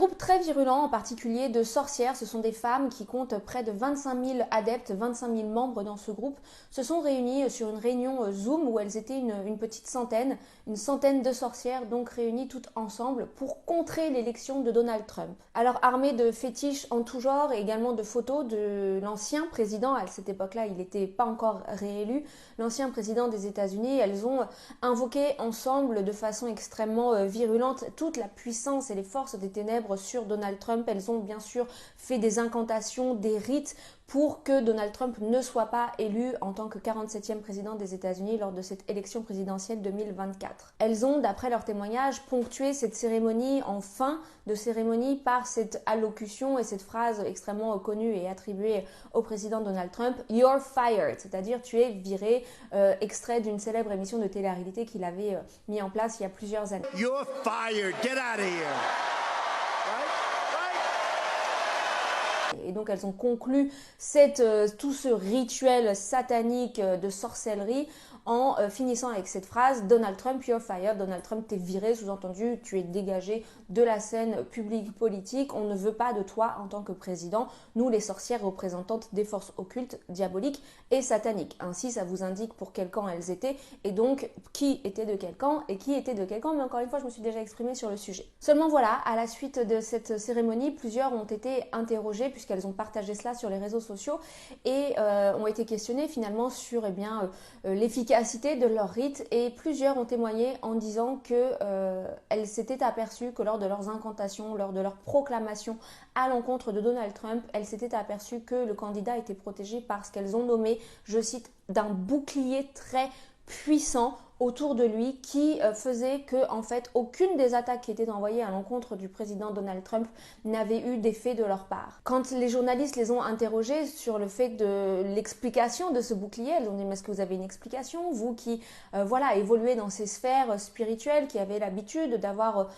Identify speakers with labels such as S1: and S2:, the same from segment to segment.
S1: groupe très virulent, en particulier de sorcières. Ce sont des femmes qui comptent près de 25 000 adeptes, 25 000 membres dans ce groupe, se sont réunies sur une réunion Zoom où elles étaient une petite centaine, une centaine de sorcières donc réunies toutes ensemble pour contrer l'élection de Donald Trump. Alors armées de fétiches en tout genre et également de photos de l'ancien président, à cette époque-là il n'était pas encore réélu, l'ancien président des États-Unis, elles ont invoqué ensemble de façon extrêmement virulente toute la puissance et les forces des ténèbres sur Donald Trump. Elles ont bien sûr fait des incantations, des rites pour que Donald Trump ne soit pas élu en tant que 47e président des États-Unis lors de cette élection présidentielle 2024. Elles ont, d'après leurs témoignages, ponctué cette cérémonie en fin de cérémonie par cette allocution et cette phrase extrêmement connue et attribuée au président Donald Trump, « You're fired », c'est-à-dire « tu es viré », extrait d'une célèbre émission de télé-réalité qu'il avait mis en place il y a plusieurs années. « You're fired, get out of here ». Et donc elles ont conclu tout ce rituel satanique de sorcellerie en finissant avec cette phrase « Donald Trump, you're fired », Donald Trump, t'es viré, sous-entendu, tu es dégagé de la scène publique politique, on ne veut pas de toi en tant que président, nous les sorcières représentantes des forces occultes, diaboliques et sataniques. Ainsi, ça vous indique pour quel camp elles étaient et donc qui était de quel camp et qui était de quel camp, mais encore une fois, je me suis déjà exprimée sur le sujet. Seulement voilà, à la suite de cette cérémonie, plusieurs ont été interrogées puisqu'elles ont partagé cela sur les réseaux sociaux et ont été questionnées finalement sur l'efficacité de leur rite, et plusieurs ont témoigné en disant qu'elles s'étaient aperçues que lors de leurs incantations, lors de leurs proclamations à l'encontre de Donald Trump, elles s'étaient aperçues que le candidat était protégé par ce qu'elles ont nommé, je cite, d'un bouclier très puissant autour de lui qui faisait que en fait aucune des attaques qui étaient envoyées à l'encontre du président Donald Trump n'avait eu d'effet de leur part. Quand les journalistes les ont interrogés sur le fait de l'explication de ce bouclier, elles ont dit mais est-ce que vous avez une explication, vous qui évoluez dans ces sphères spirituelles, qui avez l'habitude d'avoir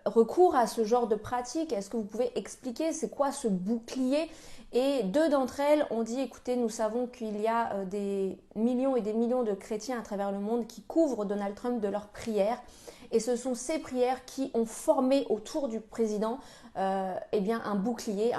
S1: recours à ce genre de pratique, est-ce que vous pouvez expliquer c'est quoi ce bouclier? Et deux d'entre elles ont dit, écoutez, nous savons qu'il y a des millions et des millions de chrétiens à travers le monde qui couvrent Donald Trump de leurs prières. Et ce sont ces prières qui ont formé autour du président un bouclier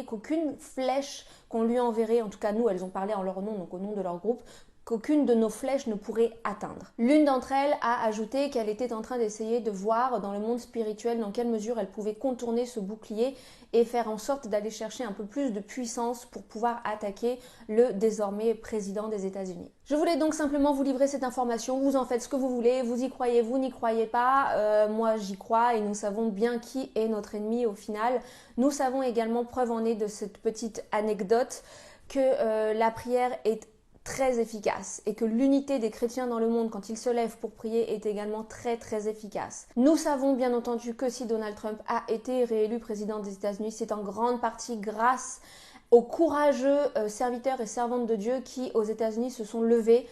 S1: qu'aucune flèche qu'on lui enverrait, en tout cas nous, elles ont parlé en leur nom, donc au nom de leur groupe, qu'aucune de nos flèches ne pourrait atteindre. L'une d'entre elles a ajouté qu'elle était en train d'essayer de voir dans le monde spirituel dans quelle mesure elle pouvait contourner ce bouclier et faire en sorte d'aller chercher un peu plus de puissance pour pouvoir attaquer le désormais président des États-Unis. Je voulais donc simplement vous livrer cette information, vous en faites ce que vous voulez, vous y croyez, vous n'y croyez pas, moi j'y crois et nous savons bien qui est notre ennemi au final. Nous savons également, preuve en est de cette petite anecdote, que la prière est très efficace et que l'unité des chrétiens dans le monde quand ils se lèvent pour prier est également très très efficace. Nous savons bien entendu que si Donald Trump a été réélu président des États-Unis, c'est en grande partie grâce aux courageux serviteurs et servantes de Dieu qui aux États-Unis se sont levés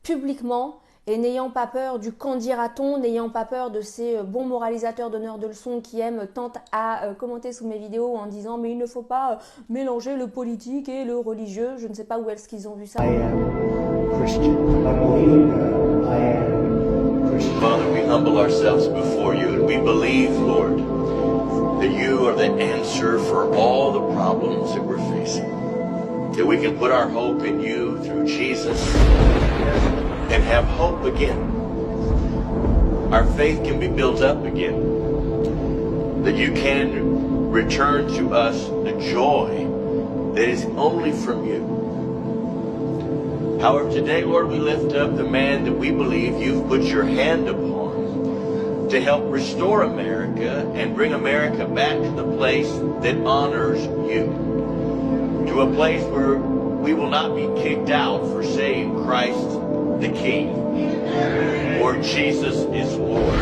S1: publiquement et n'ayant pas peur du qu'en dira-t-on, n'ayant pas peur de ces bons moralisateurs donneurs de leçons qui aiment tant à commenter sous mes vidéos en disant mais il ne faut pas mélanger le politique et le religieux. Je ne sais pas où est-ce qu'ils ont vu ça.
S2: I am Christian. I believe I am Christian.
S3: Father, we humble ourselves before you and we believe, Lord, that you are the answer for all the problems that we're facing. That we can put our hope in you through Jesus and have hope again. Our faith can be built up again. That you can return to us the joy that is only from you. However, today, Lord, we lift up the man that we believe you've put your hand upon to help restore America and bring America back to the place that honors you. To a place where we will not be kicked out for saying Christ the King, or Jesus is Lord.